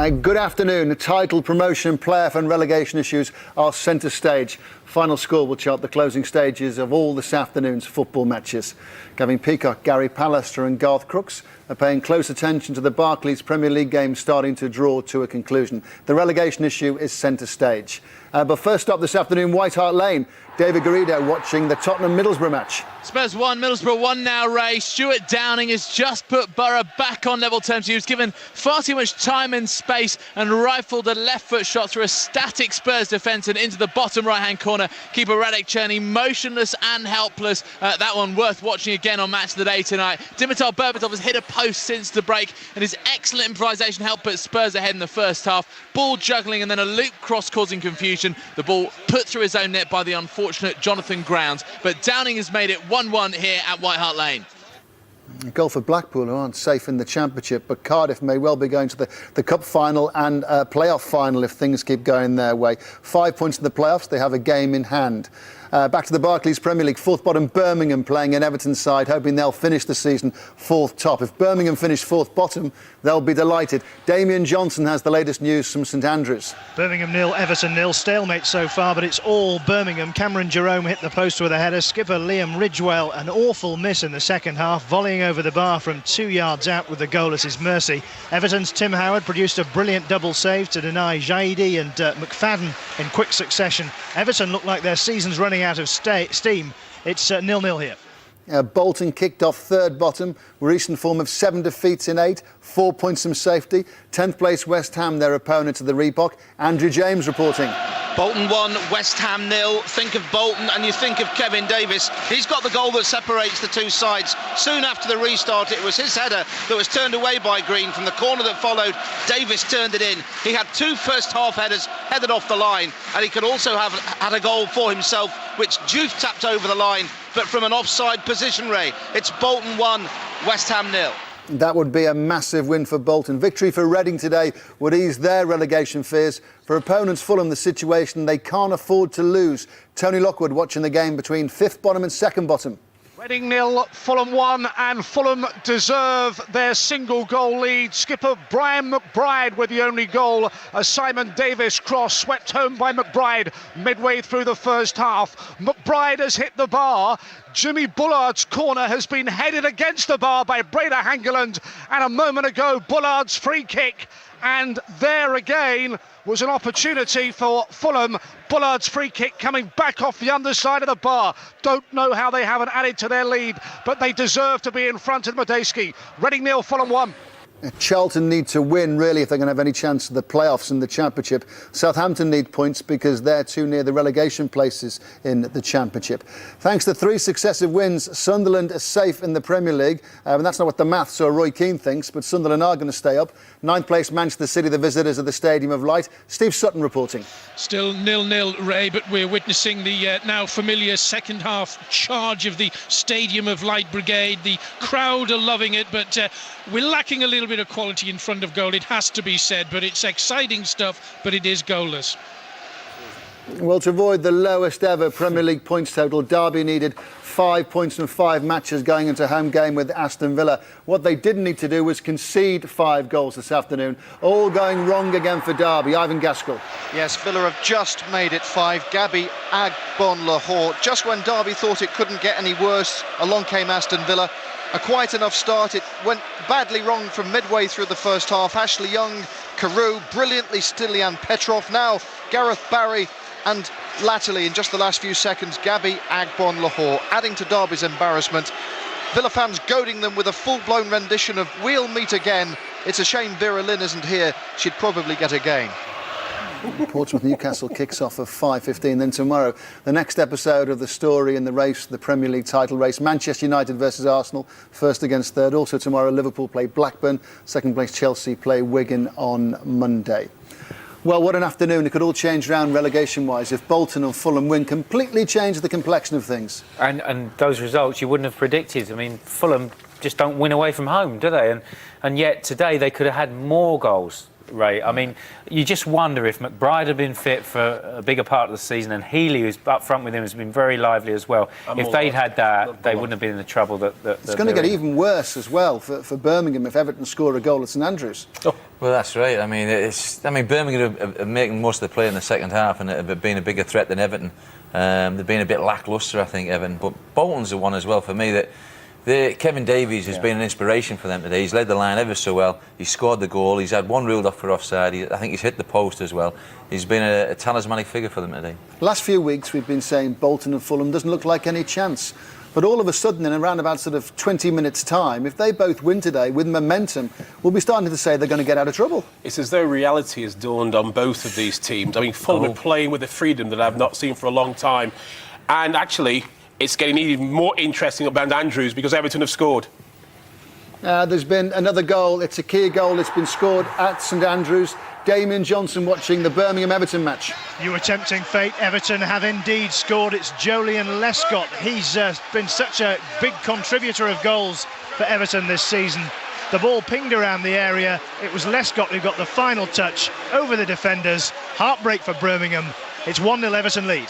Good afternoon. The title, promotion, playoff and relegation issues are centre stage. Final score will chart the closing stages of all this afternoon's football matches. Gavin Peacock, Gary Pallister and Garth Crooks are paying close attention to the Barclays Premier League game starting to draw to a conclusion. The relegation issue is centre stage. But first up this afternoon, White Hart Lane. David Garrido watching the Tottenham-Middlesbrough match. Spurs 1, Middlesbrough 1 now, Ray. Stuart Downing has just put Borough back on level terms. He was given far too much time and space and rifled a left-foot shot through a static Spurs defence and into the bottom right-hand corner. Keeper Radek Cherny motionless and helpless. That one worth watching again on Match of the Day tonight. Dimitar Berbatov has hit a post since the break, and his excellent improvisation helped put Spurs ahead in the first half. Ball juggling and then a loop cross causing confusion. The ball put through his own net by the unfortunate Jonathan Grounds, but Downing has made it 1-1 here at White Hart Lane. A goal for Blackpool, who aren't safe in the Championship, but Cardiff may well be going to the Cup final and playoff final if things keep going their way. 5 points in the playoffs, they have a game in hand. Back to the Barclays Premier League, fourth bottom Birmingham playing an Everton side, hoping they'll finish the season fourth top. If Birmingham finish fourth bottom, they'll be delighted. Damien Johnson has the latest news from St Andrews. Birmingham 0, Everton 0, stalemate so far, but it's all Birmingham. Cameron Jerome hit the post with a header. Skipper Liam Ridgewell, an awful miss in the second half, volleying over the bar from 2 yards out with the goal at his mercy. Everton's Tim Howard produced a brilliant double save to deny Jaidi and McFadden in quick succession. Everton look like their season's running out of steam. It's 0-0 here. Bolton kicked off third bottom, recent form of 7 defeats in 8, 4 points from safety. 10th place West Ham, their opponent at the Reebok. Andrew James reporting. Bolton 1, West Ham 0. Think of Bolton and you think of Kevin Davis. He's got the goal that separates the two sides. Soon after the restart, it was his header that was turned away by Green. From the corner that followed, Davis turned it in. He had 2 first half headers headed off the line, and he could also have had a goal for himself, which Juve tapped over the line, but from an offside position, Ray. It's Bolton 1, West Ham 0. That would be a massive win for Bolton. Victory for Reading today would ease their relegation fears. For opponents Fulham, the situation they can't afford to lose. Tony Lockwood watching the game between fifth bottom and second bottom. Reading 0, Fulham 1, and Fulham deserve their single goal lead. Skipper Brian McBride with the only goal. A Simon Davis cross swept home by McBride midway through the first half. McBride has hit the bar. Jimmy Bullard's corner has been headed against the bar by Breda Hangeland, and a moment ago Bullard's free kick, and there again was an opportunity for Fulham. Bullard's free kick coming back off the underside of the bar. Don't know how they haven't added to their lead, but they deserve to be in front of Medeski. Reading 0, Fulham 1. Charlton need to win, really, if they're going to have any chance of the playoffs in the Championship. Southampton need points because they're too near the relegation places in the Championship. Thanks to 3 successive wins, Sunderland is safe in the Premier League. And that's not what the maths or Roy Keane thinks, but Sunderland are going to stay up. 9th place Manchester City, the visitors of the Stadium of Light. Steve Sutton reporting. Still 0-0, Ray, but we're witnessing the now familiar second half charge of the Stadium of Light Brigade. The crowd are loving it, but we're lacking a little bit of quality in front of goal, it has to be said, but it's exciting stuff, but it is goalless. Well, to avoid the lowest ever Premier League points total, Derby needed 5 points from 5 matches going into home game with Aston Villa. What they didn't need to do was concede 5 goals this afternoon. All going wrong again for Derby. Ivan Gaskell. Yes, Villa have just made it 5. Gabby Agbon-Lahore. Just when Derby thought it couldn't get any worse, along came Aston Villa. A quite enough start. It went badly wrong from midway through the first half. Ashley Young, Carew, brilliantly Stilian Petrov. Now Gareth Barry, and latterly, in just the last few seconds, Gabby Agbon-Lahore, adding to Derby's embarrassment. Villa fans goading them with a full-blown rendition of "We'll Meet Again." It's a shame Vera Lynn isn't here. She'd probably get a game. Portsmouth-Newcastle kicks off at 5:15. Then tomorrow, the next episode of the story in the race, the Premier League title race. Manchester United versus Arsenal, first against third. Also tomorrow, Liverpool play Blackburn. Second place Chelsea play Wigan on Monday. Well, what an afternoon. It could all change round relegation-wise if Bolton and Fulham win, completely change the complexion of things. And those results you wouldn't have predicted. I mean, Fulham just don't win away from home, do they? And yet today they could have had more goals. Ray. I mean, you just wonder if McBride had been fit for a bigger part of the season, and Healy, who's up front with him, has been very lively as well. If they'd had that, they wouldn't have been in the trouble that it's going to get even worse as well for Birmingham if Everton score a goal at St Andrews. Oh. Well, that's right. I mean, Birmingham are making most of the play in the second half and have been a bigger threat than Everton. They've been a bit lacklustre, I think, Everton. But Bolton's the one as well for me that. Kevin Davies has been an inspiration for them today. He's led the line ever so well. He scored the goal. He's had one ruled off for offside. I think he's hit the post as well. He's been a talismanic figure for them today. Last few weeks we've been saying Bolton and Fulham doesn't look like any chance. But all of a sudden, in around about sort of 20 minutes' time, if they both win today with momentum, we'll be starting to say they're going to get out of trouble. It's as though reality has dawned on both of these teams. I mean, Fulham are playing with a freedom that I've not seen for a long time. And actually, it's getting even more interesting at St Andrews because Everton have scored. There's been another goal. It's a key goal. It's been scored at St Andrews. Damien Johnson watching the Birmingham-Everton match. You were tempting fate. Everton have indeed scored. It's Jolyon Lescott. He's been such a big contributor of goals for Everton this season. The ball pinged around the area. It was Lescott who got the final touch over the defenders. Heartbreak for Birmingham. It's 1-0 Everton lead.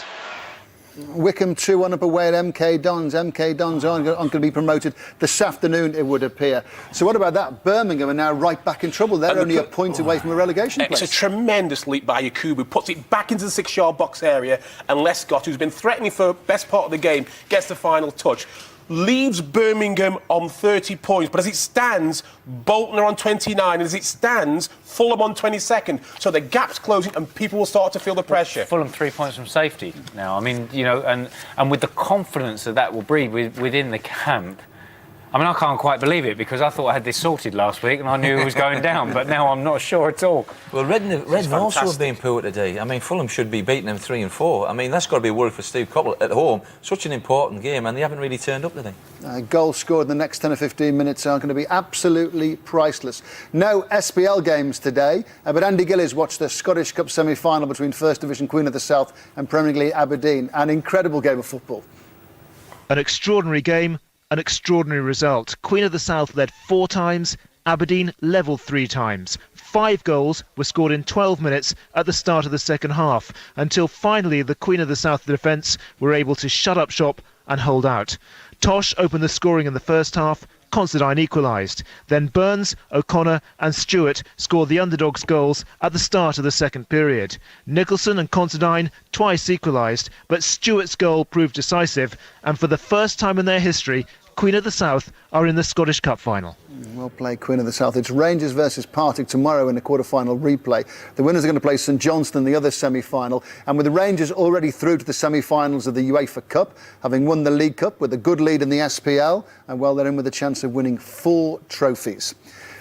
Wycombe 2-1 up away at MK Dons. MK Dons aren't going to be promoted this afternoon, it would appear. So what about that? Birmingham are now right back in trouble. They're only a point away from a relegation place. It's a tremendous leap by Yakubu. Puts it back into the 6-yard box area, and Lescott, who's been threatening for the best part of the game, gets the final touch. Leaves Birmingham on 30 points, but as it stands, Bolton are on 29, and as it stands, Fulham on 22nd. So the gap's closing, and people will start to feel the pressure. Fulham 3 points from safety now. I mean, you know, and with the confidence that will breed within the camp. I mean, I can't quite believe it because I thought I had this sorted last week and I knew it was going down, but now I'm not sure at all. Well, Reading also have been poor today. I mean, Fulham should be beating them 3 and 4. I mean, that's got to be a worry for Steve Coppell at home. Such an important game, and they haven't really turned up today. Goals scored in the next 10 or 15 minutes are going to be absolutely priceless. No SPL games today, but Andy Gillies watched the Scottish Cup semi-final between First Division Queen of the South and Premier League Aberdeen. An incredible game of football. An extraordinary game. An extraordinary result. Queen of the South led 4 times, Aberdeen levelled 3 times. 5 goals were scored in 12 minutes at the start of the second half, until finally the Queen of the South defence were able to shut up shop and hold out. Tosh opened the scoring in the first half, Considine equalised. Then Burns, O'Connor and Stewart scored the underdogs' goals at the start of the second period. Nicholson and Considine twice equalised, but Stewart's goal proved decisive, and for the first time in their history, Queen of the South are in the Scottish Cup final. Well played, Queen of the South. It's Rangers versus Partick tomorrow in the quarter-final replay. The winners are going to play St Johnstone in the other semi-final. And with the Rangers already through to the semi-finals of the UEFA Cup, having won the League Cup with a good lead in the SPL, and well, they're in with a chance of winning 4 trophies.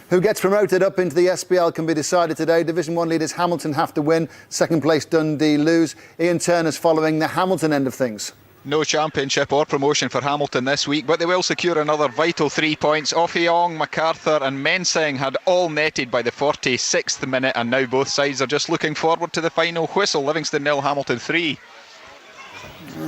Who gets promoted up into the SPL can be decided today. Division 1 leaders Hamilton have to win. Second place Dundee lose. Ian Turner's following the Hamilton end of things. No championship or promotion for Hamilton this week, but they will secure another vital 3 points. Offiong, MacArthur and Mensing had all netted by the 46th minute, and now both sides are just looking forward to the final whistle. Livingston 0, Hamilton 3.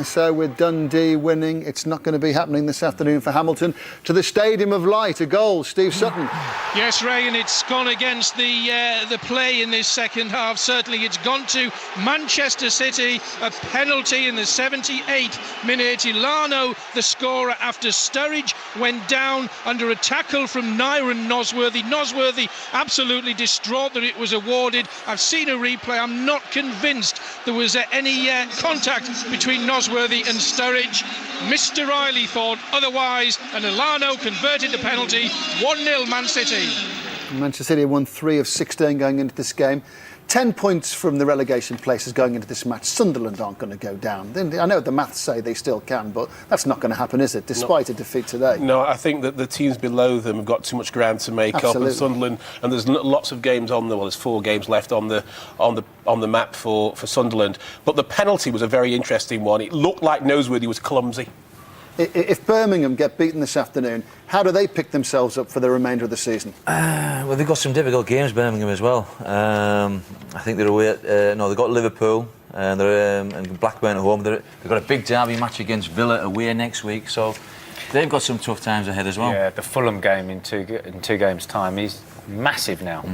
So with Dundee winning, it's not going to be happening this afternoon for Hamilton. To the Stadium of Light, a goal, Steve Sutton. Yes, Ray, and it's gone against the play in this second half. Certainly it's gone to Manchester City. A penalty in the 78th minute. Ilano, the scorer, after Sturridge went down under a tackle from Nyron Nosworthy. Nosworthy absolutely distraught that it was awarded. I've seen a replay. I'm not convinced there was any contact between Nosworthy and Sturridge. Mr. Riley thought otherwise, and Ilano converted the penalty. 1-0 Man City. Manchester City won 3 of 16 going into this game. 10 points from the relegation places going into this match. Sunderland aren't going to go down. I know the maths say they still can, but that's not going to happen, is it, despite a defeat today? No, I think that the teams below them have got too much ground to make up. And Sunderland, and there's lots of games on there. Well, there's 4 games left on the map for Sunderland. But the penalty was a very interesting one. It looked like Nosworthy was clumsy. If Birmingham get beaten this afternoon, how do they pick themselves up for the remainder of the season? Well, they've got some difficult games, Birmingham, as well. I think they're away at... they've got Liverpool and Blackburn at home. They've got a big derby match against Villa away next week, so they've got some tough times ahead as well. Yeah, the Fulham game in two games' time is massive now.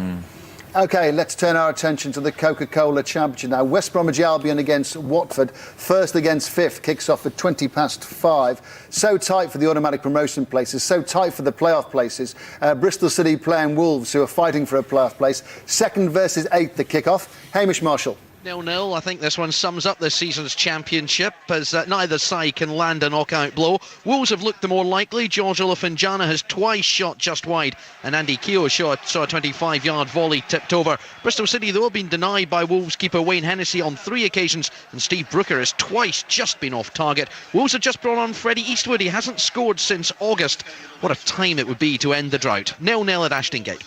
OK, let's turn our attention to the Coca-Cola Championship now. West Bromwich Albion against Watford, first against fifth, kicks off at 5:20. So tight for the automatic promotion places, so tight for the playoff places. Bristol City playing Wolves, who are fighting for a playoff place. Second versus eighth, the kick-off. Hamish Marshall. 0-0. I think this one sums up this season's championship, as neither side can land a knockout blow. Wolves have looked the more likely. George Olofinjana has twice shot just wide, and Andy Keogh saw a 25-yard volley tipped over. Bristol City, though, have been denied by Wolves keeper Wayne Hennessy on 3 occasions, and Steve Brooker has twice just been off target. Wolves have just brought on Freddie Eastwood. He hasn't scored since August. What a time it would be to end the drought. 0-0 at Ashton Gate.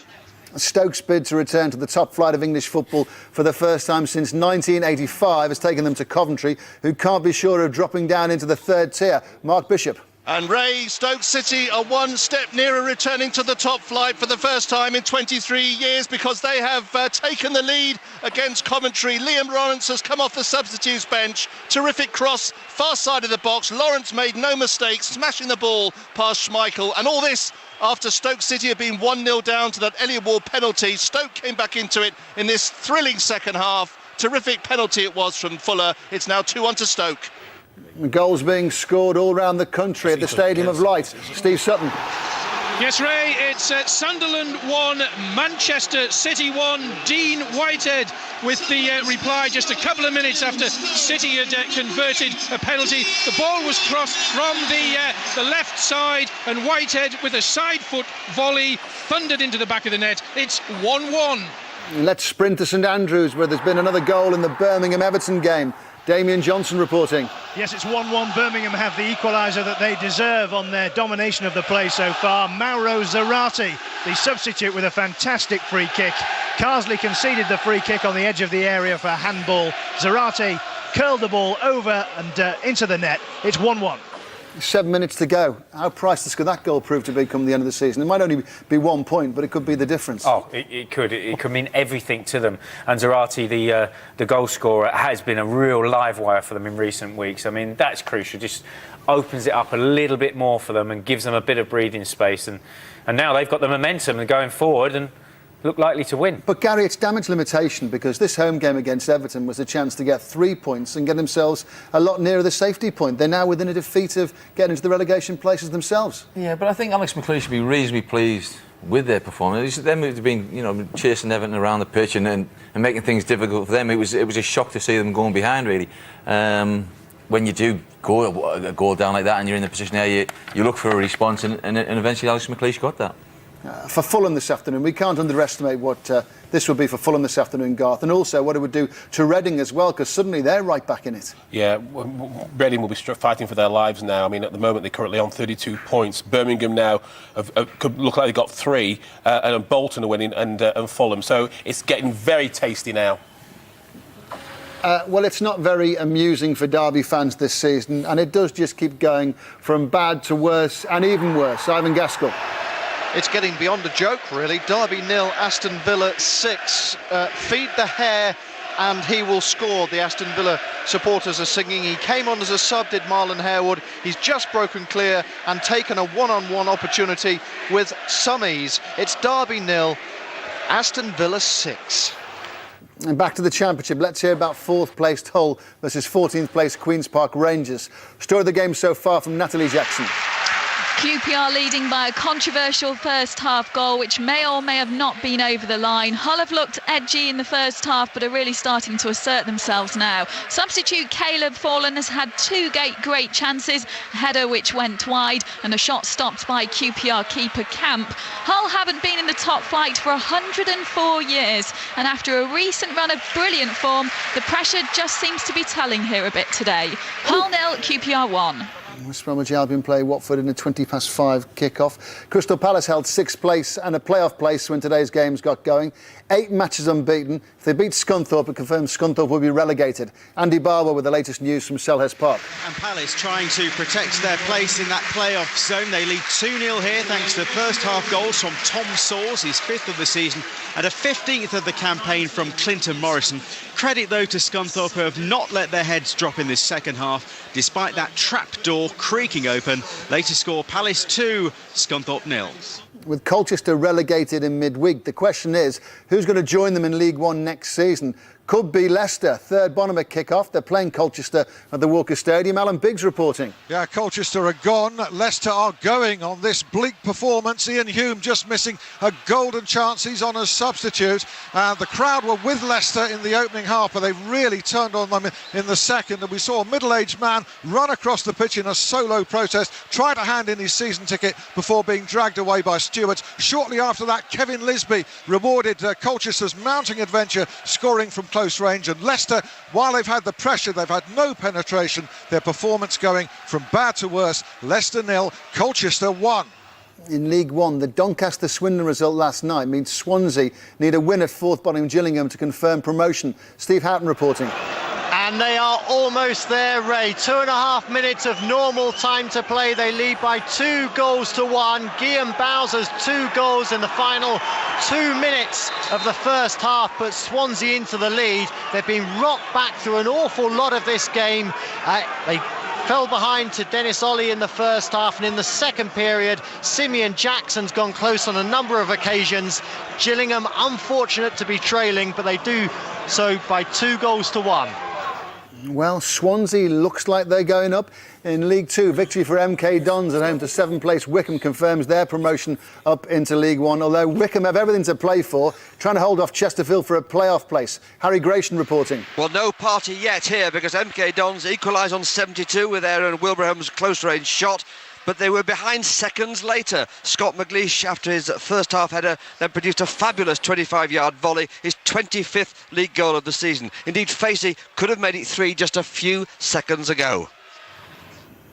Stoke's bid to return to the top flight of English football for the first time since 1985 has taken them to Coventry, who can't be sure of dropping down into the third tier. Mark Bishop. And Ray, Stoke City are one step nearer returning to the top flight for the first time in 23 years, because they have taken the lead against Coventry. Liam Lawrence has come off the substitutes bench. Terrific cross, far side of the box. Lawrence made no mistakes, smashing the ball past Schmeichel. And all this after Stoke City had been 1-0 down to that Elliot Ward penalty. Stoke came back into it in this thrilling second half. Terrific penalty it was from Fuller. It's now 2-1 to Stoke. Goals being scored all around the country at the Stadium of Light. Steve Sutton. Yes, Ray, it's Sunderland 1, Manchester City 1. Dean Whitehead with the reply just a couple of minutes after City had converted a penalty. The ball was crossed from the left side, and Whitehead with a side foot volley thundered into the back of the net. It's 1-1. Let's sprint to St Andrews, where there's been another goal in the Birmingham-Everton game. Damien Johnson reporting. Yes, it's 1-1. Birmingham have the equaliser that they deserve on their domination of the play so far. Mauro Zarate, the substitute, with a fantastic free kick. Carsley conceded the free kick on the edge of the area for handball. Zarate curled the ball over and into the net. It's 1-1. 7 minutes to go. How priceless could that goal prove to be come the end of the season? It might only be 1 point, but it could be the difference. Oh, it could. It could mean everything to them. And Zarate, the goal scorer, has been a real live wire for them in recent weeks. I mean, that's crucial. Just opens it up a little bit more for them and gives them a bit of breathing space. And now they've got the momentum and going forward and look likely to win. But Gary, it's damage limitation, because this home game against Everton was a chance to get 3 points and get themselves a lot nearer the safety point. They're now within a defeat of getting into the relegation places themselves. Yeah, but I think Alex McLeish should be reasonably pleased with their performance. Them have been, chasing Everton around the pitch and making things difficult for them. It was a shock to see them going behind, really. When you do go down like that and you're in the position there, you look for a response, and eventually Alex McLeish got that. For Fulham this afternoon, we can't underestimate what this would be for Fulham this afternoon, Garth, and also what it would do to Reading as well, because suddenly they're right back in it. Yeah, Reading will be fighting for their lives now. I mean, at the moment they're currently on 32 points. Birmingham now could look like they've got 3, and Bolton are winning, and Fulham. So it's getting very tasty now. Well, it's not very amusing for Derby fans this season, and it does just keep going from bad to worse and even worse. Ivan Gaskell. It's getting beyond a joke, really. Derby 0, Aston Villa 6. Feed the hare and he will score, the Aston Villa supporters are singing. He came on as a sub, did Marlon Harewood. He's just broken clear and taken a one-on-one opportunity with some ease. It's Derby 0, Aston Villa 6. And back to the Championship, let's hear about 4th placed Hull versus 14th placed Queen's Park Rangers. Story of the game so far from Natalie Jackson. QPR leading by a controversial first half goal, which may or may have not been over the line. Hull have looked edgy in the first half, but are really starting to assert themselves now. Substitute Caleb Forlan has had 2 great chances, a header which went wide and a shot stopped by QPR keeper Camp. Hull haven't been in the top flight for 104 years, and after a recent run of brilliant form, the pressure just seems to be telling here a bit today. Hull 0, QPR 1. West Bromwich Albion play Watford in a 5:20 kick-off. Crystal Palace held 6th place and a playoff place when today's games got going. 8 matches unbeaten. If they beat Scunthorpe, it confirms Scunthorpe will be relegated. Andy Barber with the latest news from Selhurst Park. And Palace trying to protect their place in that playoff zone. They lead 2-0 here thanks to first half goals from Tom Sawes, his 5th of the season, and a 15th of the campaign from Clinton Morrison. Credit though to Scunthorpe, who have not let their heads drop in this second half, despite that trap door creaking open. Later score Palace 2, Scunthorpe 0. With Colchester relegated in midweek, the question is, who's going to join them in League One next season? Could be Leicester. Third bottom at kick-off. They're playing Colchester at the Walker Stadium. Alan Biggs reporting. Yeah, Colchester are gone. Leicester are going on this bleak performance. Ian Hume just missing a golden chance. He's on as substitute. The crowd were with Leicester in the opening half, but they really turned on them in the second. And we saw a middle-aged man run across the pitch in a solo protest, try to hand in his season ticket before being dragged away by stewards. Shortly after that, Kevin Lisby rewarded Colchester's mounting adventure, scoring from close range. And Leicester, while they've had the pressure, they've had no penetration. Their performance going from bad to worse. Leicester 0, Colchester 1. In League One, the Doncaster-Swindon result last night means Swansea need a win at fourth bottom Gillingham to confirm promotion. Steve Houghton reporting. And they are almost there, Ray. 2.5 minutes of normal time to play. They lead by 2 goals to 1. Guillaume Bowser's 2 goals in the final 2 minutes of the first half, but Swansea into the lead. They've been rocked back through an awful lot of this game. They fell behind to Dennis Ollie in the first half, and in the second period, Simeon Jackson's gone close on a number of occasions. Gillingham unfortunate to be trailing, but they do so by 2 goals to 1. Well, Swansea looks like they're going up. In League Two, victory for MK Dons at home to 7th place Wycombe confirms their promotion up into League One, although Wycombe have everything to play for, trying to hold off Chesterfield for a playoff place. Harry Grayson reporting. Well, no party yet here, because MK Dons equalised on 72 with Aaron Wilbraham's close-range shot, but they were behind seconds later. Scott McLeish, after his first half header, then produced a fabulous 25-yard volley, his 25th league goal of the season. Indeed, Facey could have made it 3 just a few seconds ago.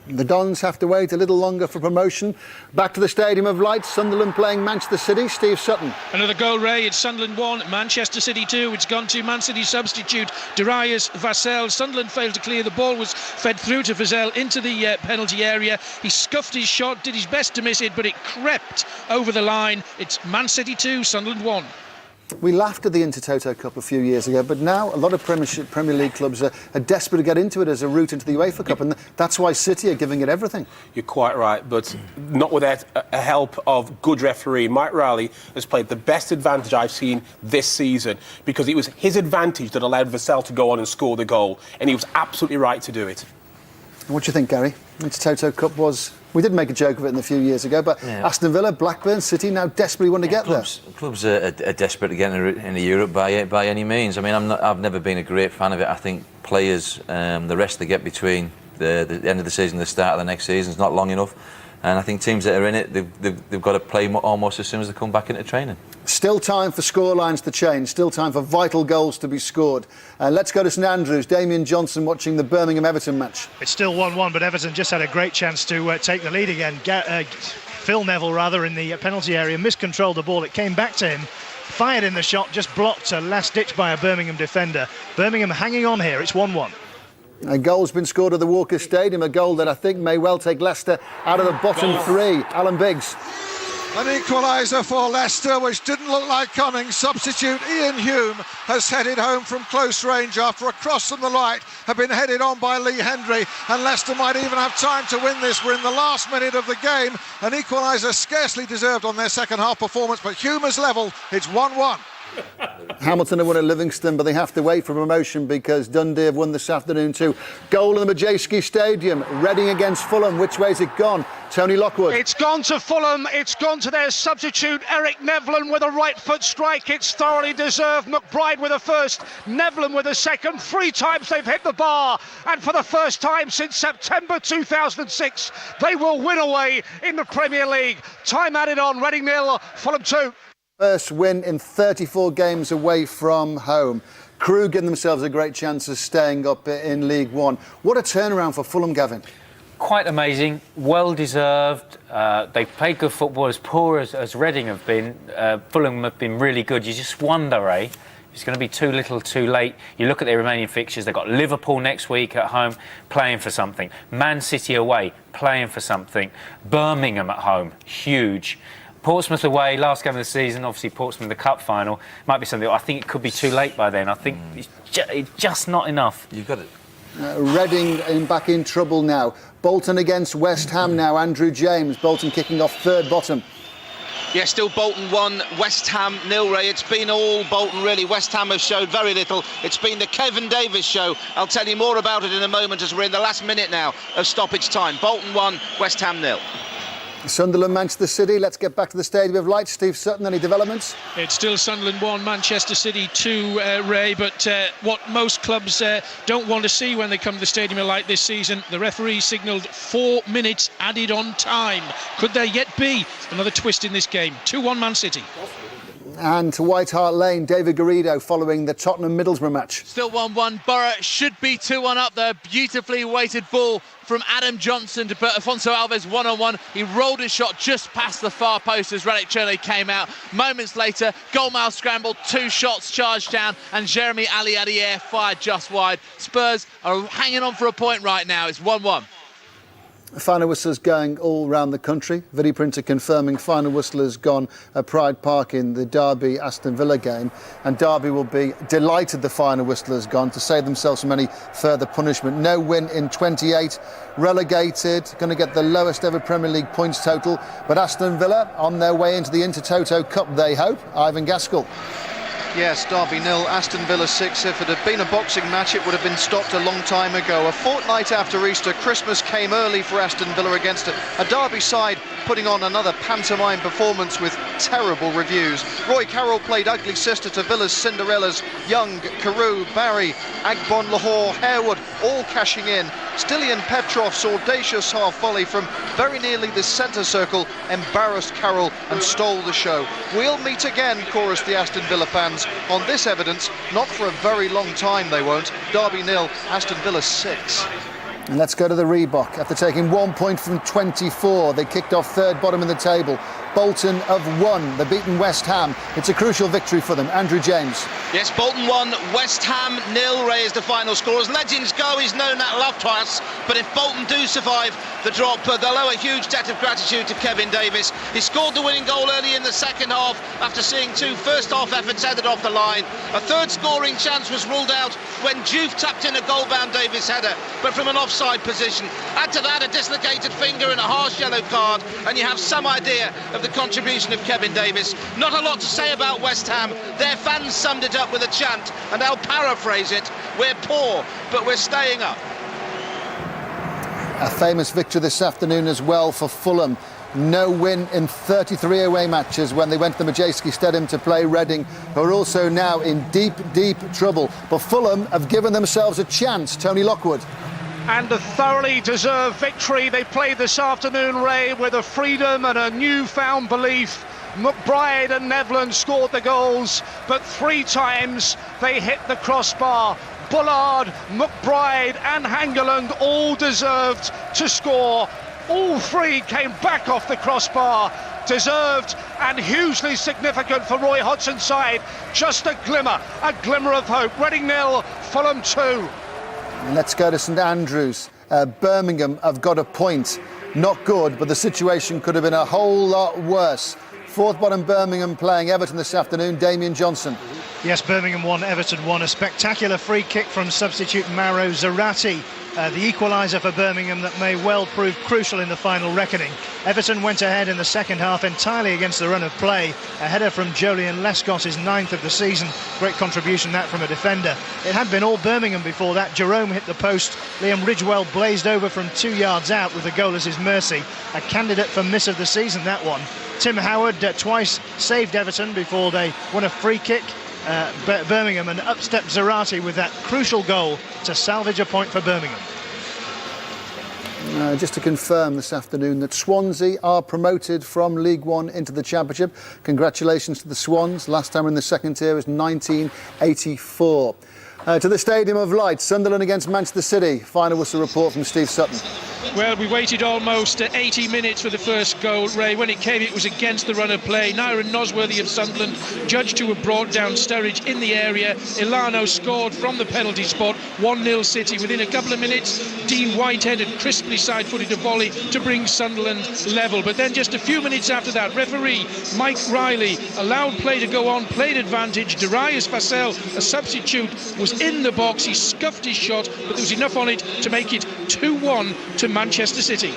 The Dons have to wait a little longer for promotion. Back to the Stadium of Light, Sunderland playing Manchester City. Steve Sutton. Another goal, Ray. It's Sunderland 1, Manchester City 2. It's gone to Man City substitute Darius Vassell. Sunderland failed to clear. The ball was fed through to Vassell into the penalty area. He scuffed his shot, did his best to miss it, but it crept over the line. It's Man City 2, Sunderland 1. We laughed at the Intertoto Cup a few years ago, but now a lot of Premier League clubs are desperate to get into it as a route into the UEFA Cup, and that's why City are giving it everything. You're quite right, but not without a help of good referee. Mike Riley has played the best advantage I've seen this season, because it was his advantage that allowed Vassell to go on and score the goal, and he was absolutely right to do it. What do you think, Gary? Intertoto Cup was... We did make a joke of it a few years ago, but yeah. Aston Villa, Blackburn, City now desperately want to get there. Clubs are desperate to get into Europe by any means. I mean, I've never been a great fan of it. I think players, the rest they get between the end of the season and the start of the next season is not long enough. And I think teams that are in it, they've got to play almost as soon as they come back into training. Still time for scorelines to change, still time for vital goals to be scored. Let's go to St Andrews. Damien Johnson watching the Birmingham-Everton match. It's still 1-1, but Everton just had a great chance to take the lead again. Phil Neville, rather, in the penalty area, miscontrolled the ball. It came back to him, fired in the shot, just blocked a last ditch by a Birmingham defender. Birmingham hanging on here, it's 1-1. A goal's been scored at the Walker Stadium, a goal that I think may well take Leicester out of the bottom 3. Alan Biggs. An equaliser for Leicester, which didn't look like coming. Substitute Ian Hume has headed home from close range after a cross from the right had been headed on by Lee Hendry, and Leicester might even have time to win this. We're in the last minute of the game. An equaliser scarcely deserved on their second half performance, but Hume has levelled. It's 1-1. Hamilton have won at Livingston, but they have to wait for promotion because Dundee have won this afternoon too. Goal in the Madejski Stadium. Reading against Fulham. Which way's it gone? Tony Lockwood. It's gone to Fulham. It's gone to their substitute Eric Nevlin with a right foot strike. It's thoroughly deserved. McBride with a first, Nevlin with a second. 3 times they've hit the bar, and for the first time since September 2006, they will win away in the Premier League. Time added on. Reading 0, Fulham 2. First win in 34 games away from home. Crewe getting themselves a great chance of staying up in League One. What a turnaround for Fulham, Gavin. Quite amazing, well deserved. They've played good football, as poor as Reading have been. Fulham have been really good. You just wonder, if it's going to be too little too late. You look at their remaining fixtures, they've got Liverpool next week at home, playing for something. Man City away, playing for something. Birmingham at home, huge. Portsmouth away, last game of the season, obviously Portsmouth in the cup final. Might be something, I think it could be too late by then. I think it's just not enough. You've got it. Reading back in trouble now. Bolton against West Ham now. Andrew James. Bolton kicking off third bottom. Yeah, still Bolton 1, West Ham 0, Ray. It's been all Bolton, really. West Ham have showed very little. It's been the Kevin Davies show. I'll tell you more about it in a moment as we're in the last minute now of stoppage time. Bolton 1, West Ham 0. Sunderland, Manchester City. Let's get back to the Stadium of Light. Steve Sutton, any developments? It's still Sunderland 1, Manchester City 2, Ray, but what most clubs don't want to see when they come to the Stadium of Light this season, the referee signalled 4 minutes added on time. Could there yet be another twist in this game? 2-1 Man City. And to White Hart Lane, David Garrido following the Tottenham-Middlesbrough match. Still 1-1. Borough should be 2-1 up there. Beautifully weighted ball from Adam Johnson to put Afonso Alves 1-on-1. He rolled his shot just past the far post as Radek Cherny came out. Moments later, goalmouth scrambled, 2 shots charged down, and Jeremy Ali-Adier fired just wide. Spurs are hanging on for a point right now. It's 1-1. Final whistlers going all round the country. Video printer confirming final whistlers gone at Pride Park in the Derby-Aston Villa game. And Derby will be delighted the final whistlers gone to save themselves from any further punishment. No win in 28, relegated, going to get the lowest ever Premier League points total. But Aston Villa on their way into the Intertoto Cup, they hope. Ivan Gaskell. Yes, Derby 0, Aston Villa 6. If it had been a boxing match, it would have been stopped a long time ago. A fortnight after Easter, Christmas came early for Aston Villa against a Derby side putting on another pantomime performance with terrible reviews. Roy Carroll played ugly sister to Villa's Cinderellas. Young, Carew, Barry, Agbon, Lahore, Harewood, all cashing in. Stilian Petrov's audacious half volley from very nearly the centre circle embarrassed Carroll and stole the show. We'll meet again, chorused the Aston Villa fans. On this evidence, not for a very long time they won't. Derby 0, Aston Villa 6. And let's go to the Reebok. After taking 1 point from 24, they kicked off third bottom in the table. Bolton have won. They've beaten West Ham. It's a crucial victory for them. Andrew James. Yes, Bolton 1, West Ham 0. Ray is the final score. As legends go, he's known that love twice. But if Bolton do survive the drop, they'll owe a huge debt of gratitude to Kevin Davies. He scored the winning goal early in the second half after seeing 2 first-half efforts headed off the line. A third scoring chance was ruled out when Juve tapped in a goal-bound Davies header, but from an offside position. Add to that a dislocated finger and a harsh yellow card, and you have some idea of the contribution of Kevin Davies. Not a lot to say about West Ham. Their fans summed it up with a chant, and I'll paraphrase it: we're poor, but we're staying up. A famous victory this afternoon as well for Fulham. No win in 33 away matches when they went to the Madejski Stadium to play Reading, who are also now in deep, deep trouble. But Fulham have given themselves a chance. Tony Lockwood. And a thoroughly deserved victory they played this afternoon, Ray, with a freedom and a newfound belief. McBride and Nevland scored the goals, but 3 times they hit the crossbar. Bullard, McBride and Hangeland all deserved to score. All 3 came back off the crossbar. Deserved and hugely significant for Roy Hodgson's side. Just a glimmer of hope. Reading 0, Fulham 2. Let's go to St Andrews. Birmingham have got a point. Not good, but the situation could have been a whole lot worse. Fourth bottom Birmingham playing Everton this afternoon. Damien Johnson. Yes, Birmingham 1, Everton 1. A spectacular free kick from substitute Mauro Zarate. The equaliser for Birmingham that may well prove crucial in the final reckoning. Everton went ahead in the second half entirely against the run of play. A header from Jolyon Lescott, his 9th of the season. Great contribution that from a defender. It had been all Birmingham before that. Jerome hit the post. Liam Ridgewell blazed over from 2 yards out with the goal as his mercy. A candidate for miss of the season, that one. Tim Howard twice saved Everton before they won a free kick. Birmingham, and up stepped Zarate with that crucial goal to salvage a point for Birmingham. Just to confirm this afternoon that Swansea are promoted from League One into the Championship. Congratulations to the Swans. Last time in the second tier was 1984. To the Stadium of Light, Sunderland against Manchester City. Final whistle report from Steve Sutton. Well, we waited almost 80 minutes for the first goal, Ray. When it came, it was against the run of play. Nyron Nosworthy of Sunderland, judged to have brought down Sturridge in the area. Ilano scored from the penalty spot. 1-0 City. Within a couple of minutes, Dean Whitehead had crisply side-footed a volley to bring Sunderland level. But then just a few minutes after that, referee Mike Riley allowed play to go on, played advantage. Darius Vassell, a substitute, was in the box. He scuffed his shot, but there was enough on it to make it 2-1 to Manchester City.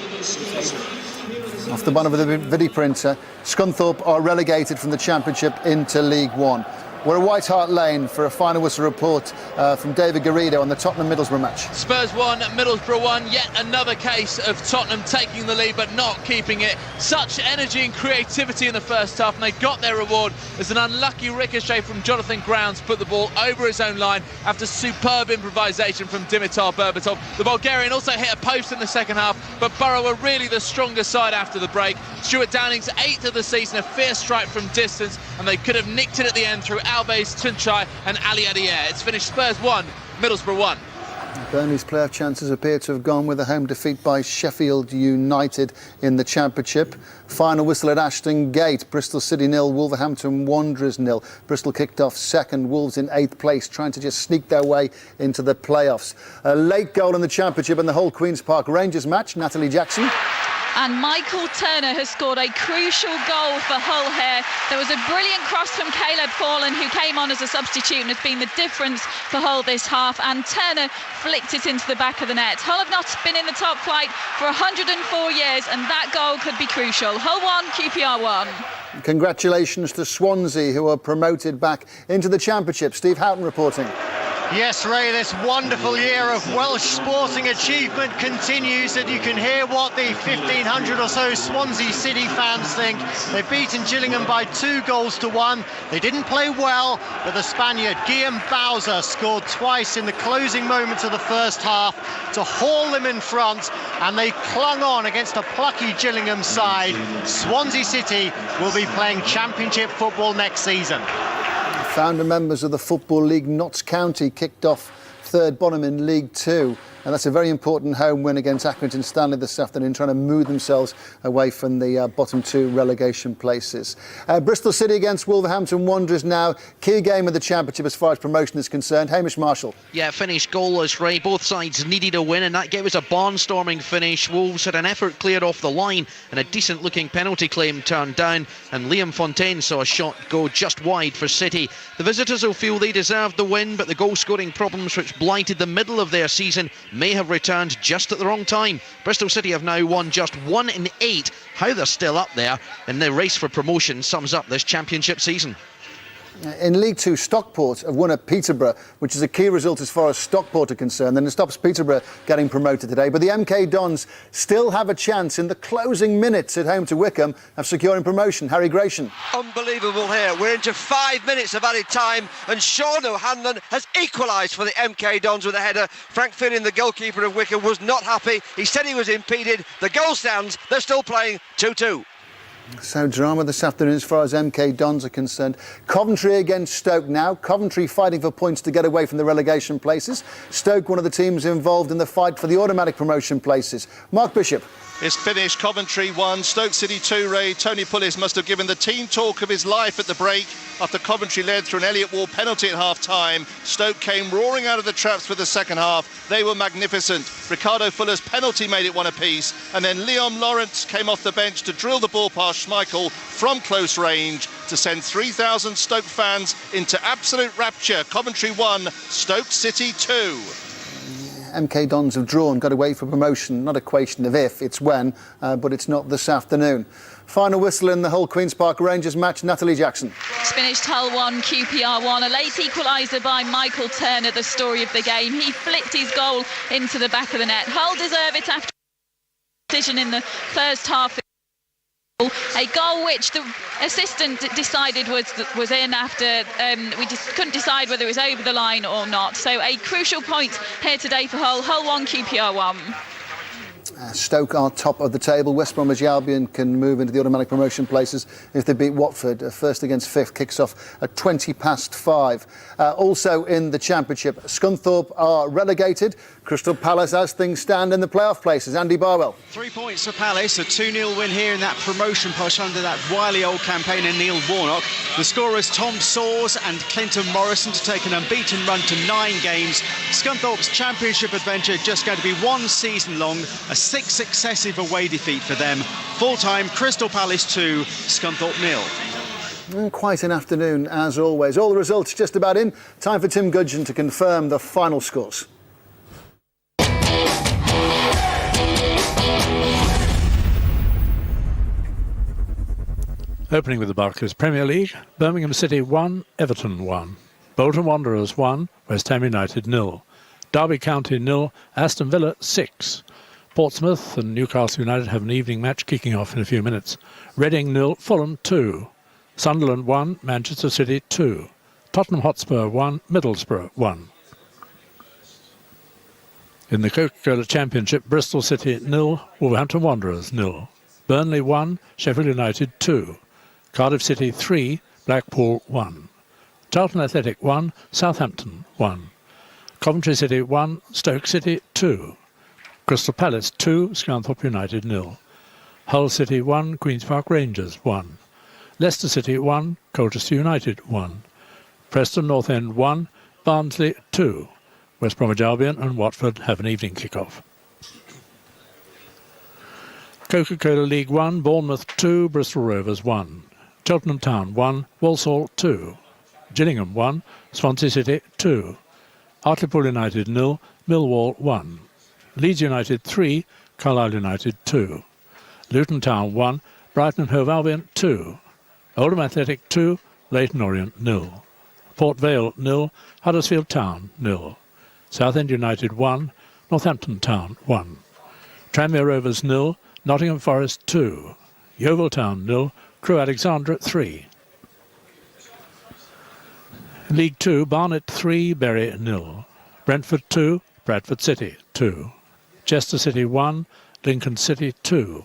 Off the bottom of the video printer, Scunthorpe are relegated from the Championship into League One. We're at White Hart Lane for a final whistle report from David Garrido on the Tottenham-Middlesbrough match. Spurs 1, Middlesbrough 1. Yet another case of Tottenham taking the lead but not keeping it. Such energy and creativity in the first half, and they got their reward as an unlucky ricochet from Jonathan Grounds put the ball over his own line after superb improvisation from Dimitar Berbatov. The Bulgarian also hit a post in the second half, but Borough were really the stronger side after the break. Stuart Downing's 8th of the season, a fierce strike from distance, and they could have nicked it at the end through Alves, Tunchai and Ali Adier. It's finished Spurs 1, Middlesbrough 1. Burnley's playoff chances appear to have gone with a home defeat by Sheffield United in the Championship. Final whistle at Ashton Gate. Bristol City 0, Wolverhampton Wanderers 0. Bristol kicked off second, Wolves in 8th place, trying to just sneak their way into the playoffs. A late goal in the Championship and the whole Queen's Park Rangers match. Natalie Jackson. And Michael Turner has scored a crucial goal for Hull here. There was a brilliant cross from Caleb Forlan, who came on as a substitute and has been the difference for Hull this half. And Turner flicked it into the back of the net. Hull have not been in the top flight for 104 years, and that goal could be crucial. Hull 1, QPR 1. Congratulations to Swansea, who are promoted back into the Championship. Steve Houghton reporting. Yes, Ray, this wonderful year of Welsh sporting achievement continues, and you can hear what the 1,500 or so Swansea City fans think. They've beaten Gillingham by 2-1. They didn't play well, but the Spaniard Guillaume Bowser scored twice in the closing moments of the first half to haul them in front, and they clung on against a plucky Gillingham side. Swansea City will be playing Championship football next season. Founder members of the Football League, Notts County kicked off third bottom in League Two. And that's a very important home win against Accrington Stanley this afternoon, trying to move themselves away from the bottom 2 relegation places. Bristol City against Wolverhampton Wanderers now. Key game of the Championship as far as promotion is concerned. Hamish Marshall. Yeah, finished goalless, Ray. Both sides needed a win, and that gave us a barnstorming finish. Wolves had an effort cleared off the line and a decent-looking penalty claim turned down, and Liam Fontaine saw a shot go just wide for City. The visitors will feel they deserved the win, but the goal-scoring problems which blighted the middle of their season may have returned just at the wrong time. Bristol City have now won just 1 in 8. How they're still up there in the race for promotion sums up this Championship season. In League Two, Stockport have won at Peterborough, which is a key result as far as Stockport are concerned, and it stops Peterborough getting promoted today. But the MK Dons still have a chance in the closing minutes at home to Wickham of securing promotion. Harry Gratian. Unbelievable here. We're into 5 minutes of added time, and Sean O'Hanlon has equalised for the MK Dons with a header. Frank Finnan, the goalkeeper of Wickham, was not happy. He said he was impeded. The goal stands. They're still playing 2-2. So drama this afternoon as far as MK Dons are concerned. Coventry against Stoke now. Coventry fighting for points to get away from the relegation places. Stoke, one of the teams involved in the fight for the automatic promotion places. Mark Bishop. It's finished. Coventry 1, Stoke City 2, Ray. Tony Pulis must have given the team talk of his life at the break after Coventry led through an Elliott Wall penalty at half-time. Stoke came roaring out of the traps for the second half. They were magnificent. Ricardo Fuller's penalty made it 1 apiece, and then Liam Lawrence came off the bench to drill the ball past Schmeichel from close range to send 3,000 Stoke fans into absolute rapture. Coventry 1, Stoke City 2. MK Dons have drawn, got away for promotion. Not a question of if, it's when, but it's not this afternoon. Final whistle in the Hull Queen's Park Rangers match. Natalie Jackson. It's finished Hull 1, QPR 1. A late equaliser by Michael Turner, the story of the game. He flicked his goal into the back of the net. Hull deserve it after a decision in the first half. A goal which the assistant decided was in after we just couldn't decide whether it was over the line or not. So a crucial point here today for Hull. Hull 1, QPR 1. Stoke are top of the table. West Bromwich Albion can move into the automatic promotion places if they beat Watford. First against fifth kicks off at 5:20. Also in the Championship, Scunthorpe are relegated. Crystal Palace, as things stand in the playoff places. Andy Barwell. 3 points for Palace, a 2-0 win here in that promotion push under that wily old campaigner Neil Warnock. The scorers Tom Sawes and Clinton Morrison to take an unbeaten run to 9 games. Scunthorpe's Championship adventure just going to be 1 season long, a 6 successive away defeat for them. Full-time, Crystal Palace 2, Scunthorpe 0. Quite an afternoon as always. All the results just about in. Time for Tim Gudgin to confirm the final scores. Opening with the Barclays Premier League, Birmingham City 1, Everton 1. Bolton Wanderers 1, West Ham United 0. Derby County 0, Aston Villa 6. Portsmouth and Newcastle United have an evening match kicking off in a few minutes. Reading 0, Fulham 2. Sunderland 1, Manchester City 2. Tottenham Hotspur 1, Middlesbrough 1. In the Coca-Cola Championship, Bristol City 0, Wolverhampton Wanderers 0. Burnley 1, Sheffield United 2. Cardiff City 3, Blackpool 1. Charlton Athletic 1, Southampton 1. Coventry City 1, Stoke City 2. Crystal Palace 2, Scunthorpe United 0. Hull City 1, Queen's Park Rangers 1. Leicester City 1, Colchester United 1. Preston North End 1, Barnsley 2. West Bromwich Albion and Watford have an evening kick-off. Coca-Cola League 1, Bournemouth 2, Bristol Rovers 1. Cheltenham Town 1, Walsall 2. Gillingham 1, Swansea City 2. Hartlepool United 0, Millwall 1. Leeds United 3, Carlisle United 2. Luton Town 1, Brighton and Hove Albion 2. Oldham Athletic 2, Leyton Orient 0. Port Vale 0, Huddersfield Town 0. Southend United 1, Northampton Town 1. Tranmere Rovers 0, Nottingham Forest 2. Yeovil Town 0, Crewe Alexandra 3. League 2, Barnet 3, Bury 0. Brentford 2, Bradford City 2. Chester City 1, Lincoln City 2.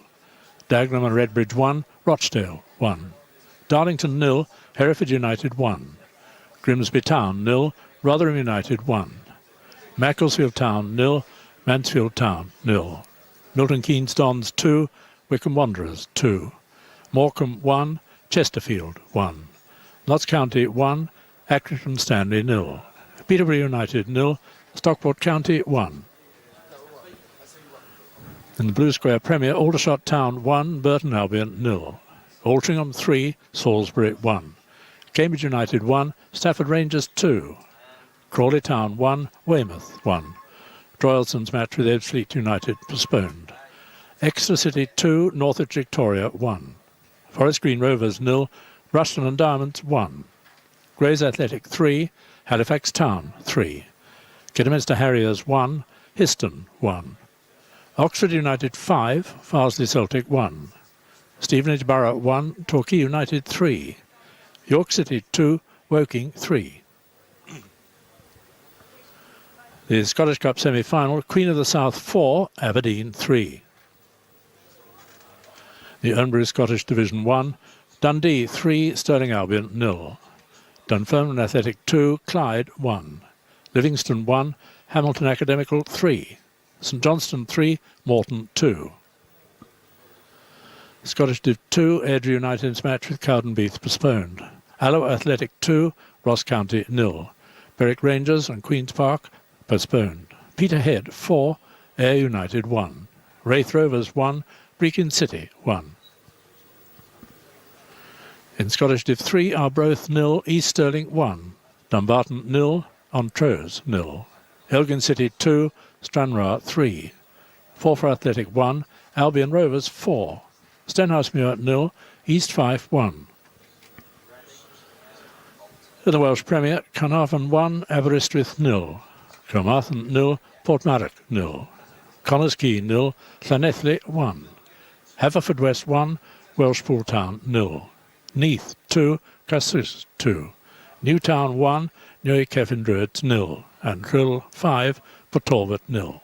Dagenham and Redbridge 1, Rochdale 1. Darlington 0, Hereford United 1. Grimsby Town 0, Rotherham United 1. Macclesfield Town 0, Mansfield Town 0. Milton Keynes Dons 2, Wycombe Wanderers 2. Morecambe 1, Chesterfield 1. Notts County 1, Accrington Stanley 0. Peterborough United 0, Stockport County 1. In the Blue Square Premier, Aldershot Town 1, Burton Albion 0. Altrincham 3, Salisbury 1. Cambridge United 1, Stafford Rangers 2. Crawley Town 1, Weymouth 1. Droylson's match with Ebbsfleet United postponed. Exeter City 2, Northwich Victoria 1. Forest Green Rovers 0, Rushton and Diamonds 1. Grays Athletic 3, Halifax Town 3. Kidderminster Harriers 1, Histon 1. Oxford United 5, Farsley Celtic 1. Stevenage Borough 1, Torquay United 3. York City 2, Woking 3. The Scottish Cup semi-final, Queen of the South 4, Aberdeen 3. The Ownbury Scottish Division 1, Dundee 3, Stirling Albion 0. Dunfermline Athletic 2, Clyde 1. Livingston 1, Hamilton Academical 3. St Johnstone 3, Morton 2. Scottish Div 2, Airdrie United's match with Cowdenbeath postponed. Alloa Athletic 2, Ross County 0. Berwick Rangers and Queen's Park postponed. Peterhead 4, Ayr United 1. Wraith Rovers 1, Brechin City 1. In Scottish Div 3, Arbroath 0, East Stirling 1. Dumbarton 0, Montrose 0. Elgin City 2, Stranraer 3. Forfar Athletic 1, Albion Rovers 4. Stenhousemuir 0, East Fife 1. In the Welsh Premier, Carnarvon 1, Aberystwyth 0. Carmarthen 0, Portmarnock 0. Connors Quay 0, Llanelli 1. Haverfordwest 1, Welshpool Town 0. Neath 2, Casus 2. Newtown 1, Newry Cefn Druids 0. And Rhyl 5, Port Talbot 0.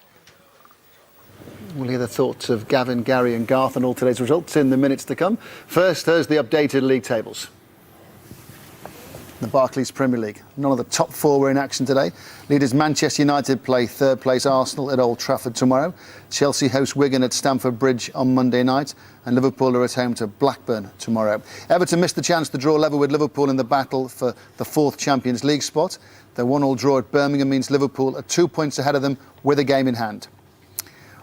We'll hear the thoughts of Gavin, Gary and Garth on all today's results in the minutes to come. First, there's the updated league tables. The Barclays Premier League. None of the top four were in action today. Leaders Manchester United play third place Arsenal at Old Trafford tomorrow. Chelsea host Wigan at Stamford Bridge on Monday night. And Liverpool are at home to Blackburn tomorrow. Everton missed the chance to draw level with Liverpool in the battle for the fourth Champions League spot. Their 1-1 draw at Birmingham means Liverpool are 2 points ahead of them with a game in hand.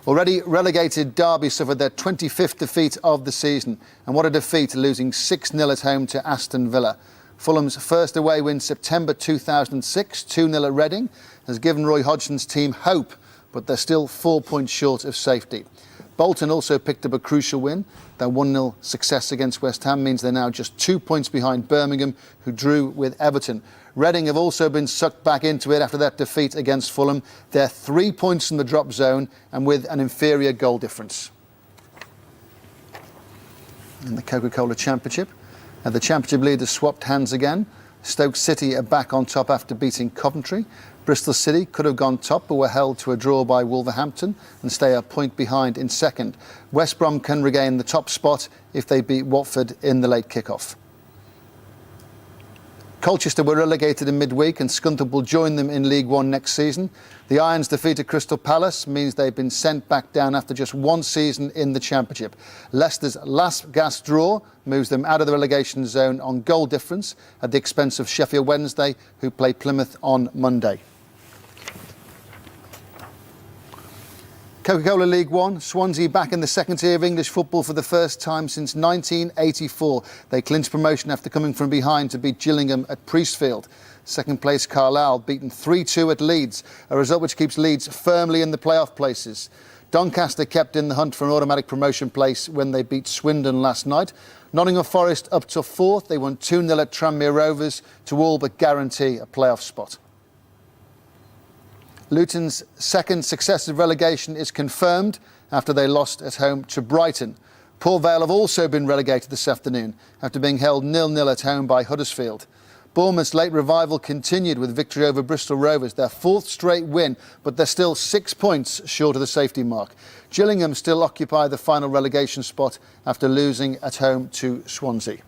Already relegated, Derby suffered their 25th defeat of the season. And what a defeat, losing 6-0 at home to Aston Villa. Fulham's first away win September 2006, 2-0 at Reading, has given Roy Hodgson's team hope, but they're still 4 points short of safety. Bolton also picked up a crucial win. Their 1-0 success against West Ham means they're now just 2 points behind Birmingham, who drew with Everton. Reading have also been sucked back into it after that defeat against Fulham. They're 3 points from the drop zone and with an inferior goal difference. In the Coca-Cola Championship, the Championship leaders swapped hands again. Stoke City are back on top after beating Coventry. Bristol City could have gone top but were held to a draw by Wolverhampton and stay a point behind in second. West Brom can regain the top spot if they beat Watford in the late kick-off. Colchester were relegated in midweek and Scunthorpe will join them in League One next season. The Irons' defeat at Crystal Palace means they've been sent back down after just one season in the Championship. Leicester's last gasp draw moves them out of the relegation zone on goal difference at the expense of Sheffield Wednesday, who play Plymouth on Monday. Coca-Cola League One, Swansea back in the second tier of English football for the first time since 1984. They clinched promotion after coming from behind to beat Gillingham at Priestfield. Second place Carlisle beaten 3-2 at Leeds, a result which keeps Leeds firmly in the playoff places. Doncaster kept in the hunt for an automatic promotion place when they beat Swindon last night. Nottingham Forest up to fourth. They won 2-0 at Tranmere Rovers to all but guarantee a playoff spot. Luton's second successive relegation is confirmed after they lost at home to Brighton. Port Vale have also been relegated this afternoon after being held 0-0 at home by Huddersfield. Bournemouth's late revival continued with victory over Bristol Rovers, their fourth straight win, but they're still 6 points short of the safety mark. Gillingham still occupy the final relegation spot after losing at home to Swansea.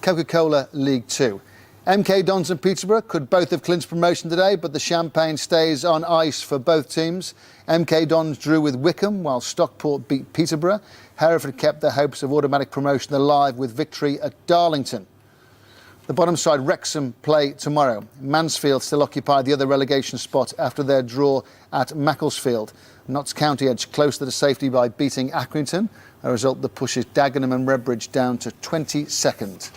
Coca-Cola League 2. MK Dons and Peterborough could both have clinched promotion today, but the champagne stays on ice for both teams. MK Dons drew with Wickham, while Stockport beat Peterborough. Hereford kept their hopes of automatic promotion alive with victory at Darlington. The bottom side, Wrexham, play tomorrow. Mansfield still occupy the other relegation spot after their draw at Macclesfield. Notts County edged closer to safety by beating Accrington, a result that pushes Dagenham and Redbridge down to 22nd.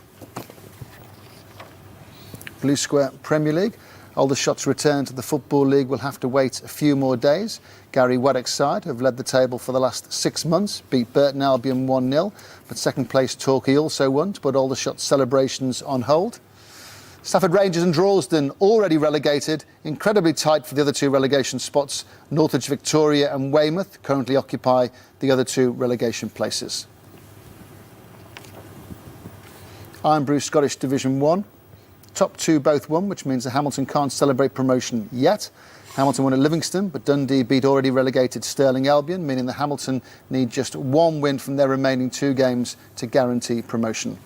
Blue Square Premier League. Aldershot's return to the Football League will have to wait a few more days. Gary Waddock's side have led the table for the last 6 months, beat Burton Albion 1-0, but second place Torquay also won to put Aldershot's celebrations on hold. Stafford Rangers and Droylsden already relegated, incredibly tight for the other two relegation spots. Northwich Victoria and Weymouth currently occupy the other two relegation places. Iron Brew Scottish Division 1. Top two both won, which means that Hamilton can't celebrate promotion yet. Hamilton won at Livingston, but Dundee beat already relegated Stirling Albion, meaning that Hamilton need just one win from their remaining 2 games to guarantee promotion.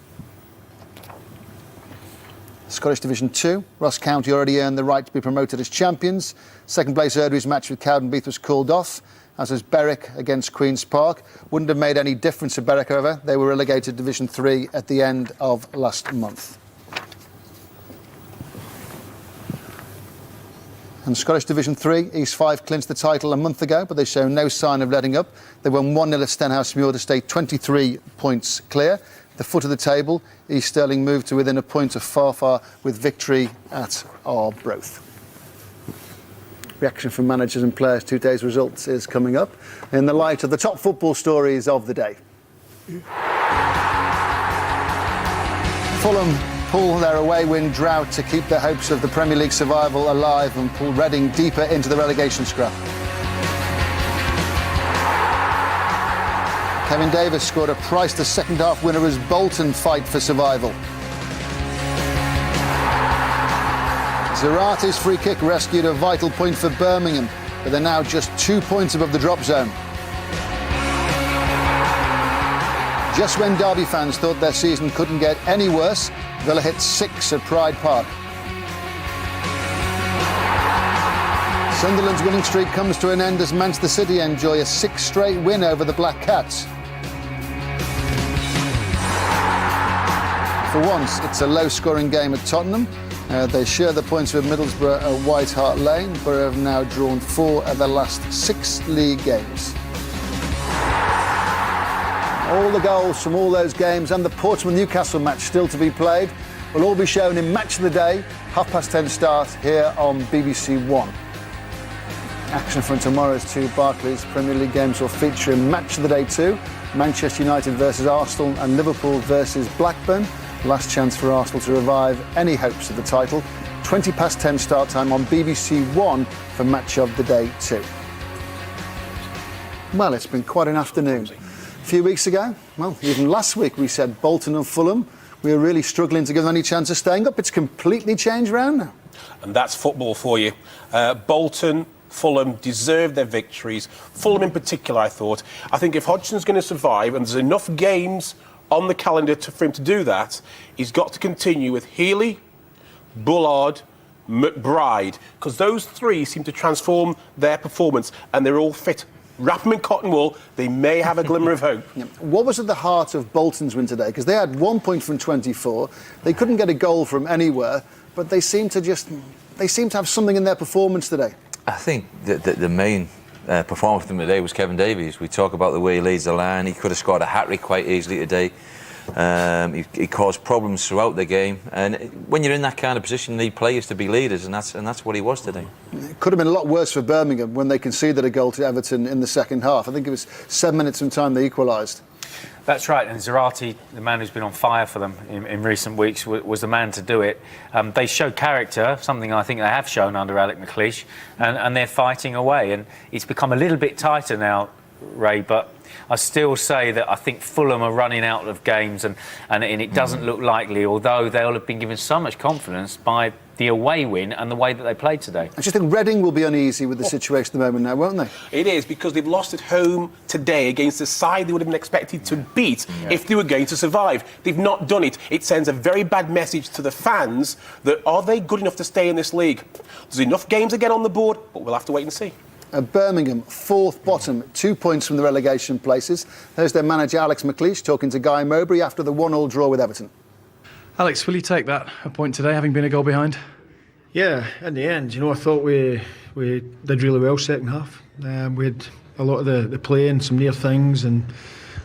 Scottish Division 2, Ross County already earned the right to be promoted as champions. Second place Erdry's match with Cowdenbeath was called off, as was Berwick against Queen's Park. Wouldn't have made any difference to Berwick, however. They were relegated Division 3 at the end of last month. And Scottish Division 3, East Fife clinched the title a month ago, but they show no sign of letting up. They won 1-0 at Stenhousemuir to stay 23 points clear. The foot of the table, East Stirling moved to within a point of Farfar with victory at Arbroath. Reaction from managers and players to today's results is coming up in the light of the top football stories of the day. Fulham pull their away win drought to keep their hopes of the Premier League survival alive and pull Reading deeper into the relegation scrap. Kevin Davis scored a priceless second-half winner as Bolton fight for survival. Zarati's free kick rescued a vital point for Birmingham, but they're now just 2 points above the drop zone. Just when Derby fans thought their season couldn't get any worse, Villa hit 6 at Pride Park. Sunderland's winning streak comes to an end as Manchester City enjoy a 6th straight win over the Black Cats. For once, it's a low-scoring game at Tottenham. They share the points with Middlesbrough at White Hart Lane, but have now drawn 4 of their last 6 league games. All the goals from all those games and the Portsmouth-Newcastle match still to be played will all be shown in Match of the Day, 10:30 start here on BBC One. Action from tomorrow's two Barclays Premier League games will feature in Match of the Day 2, Manchester United versus Arsenal and Liverpool versus Blackburn. Last chance for Arsenal to revive any hopes of the title. 10:20 start time on BBC One for Match of the Day 2. Well, it's been quite an afternoon. A few weeks ago, well, even last week, we said Bolton and Fulham, we were really struggling to give them any chance of staying up. It's completely changed round now. And that's football for you. Bolton, Fulham deserve their victories. Fulham in particular, I thought. I think if Hodgson's going to survive, and there's enough games on the calendar for him to do that, he's got to continue with Healy, Bullard, McBride, because those three seem to transform their performance, and they're all fit. Wrap them in cotton wool, they may have a glimmer of hope. Yeah. What was at the heart of Bolton's win today? Because they had 1 point from 24, they couldn't get a goal from anywhere, but they seem to have something in their performance today. I think the main performance from today was Kevin Davies. We talk about the way he leads the line. He could have scored a hat-trick quite easily today. He caused problems throughout the game, and when you're in that kind of position, you need players to be leaders, and that's what he was today. It could have been a lot worse for Birmingham when they conceded a goal to Everton in the second half. I think it was 7 minutes from time they equalised. That's right, and Zarate, the man who's been on fire for them in recent weeks, was the man to do it. They showed character, something I think they have shown under Alec McLeish, and they're fighting away, and it's become a little bit tighter now, Ray, but I still say that I think Fulham are running out of games, and it doesn't look likely, although they'll have been given so much confidence by the away win and the way that they played today. I just think Reading will be uneasy with the situation at the moment now, won't they? It is, because they've lost at home today against the side they would have been expected to beat if they were going to survive. They've not done it. It sends a very bad message to the fans that are they good enough to stay in this league? There's enough games to get on the board, but we'll have to wait and see. Birmingham, fourth bottom, 2 points from the relegation places. There's their manager Alex McLeish talking to Guy Mowbray after the 1-1 draw with Everton. Alex, will you take a point today, having been a goal behind? Yeah, in the end, I thought we did really well second half. We had a lot of the play and some near things, and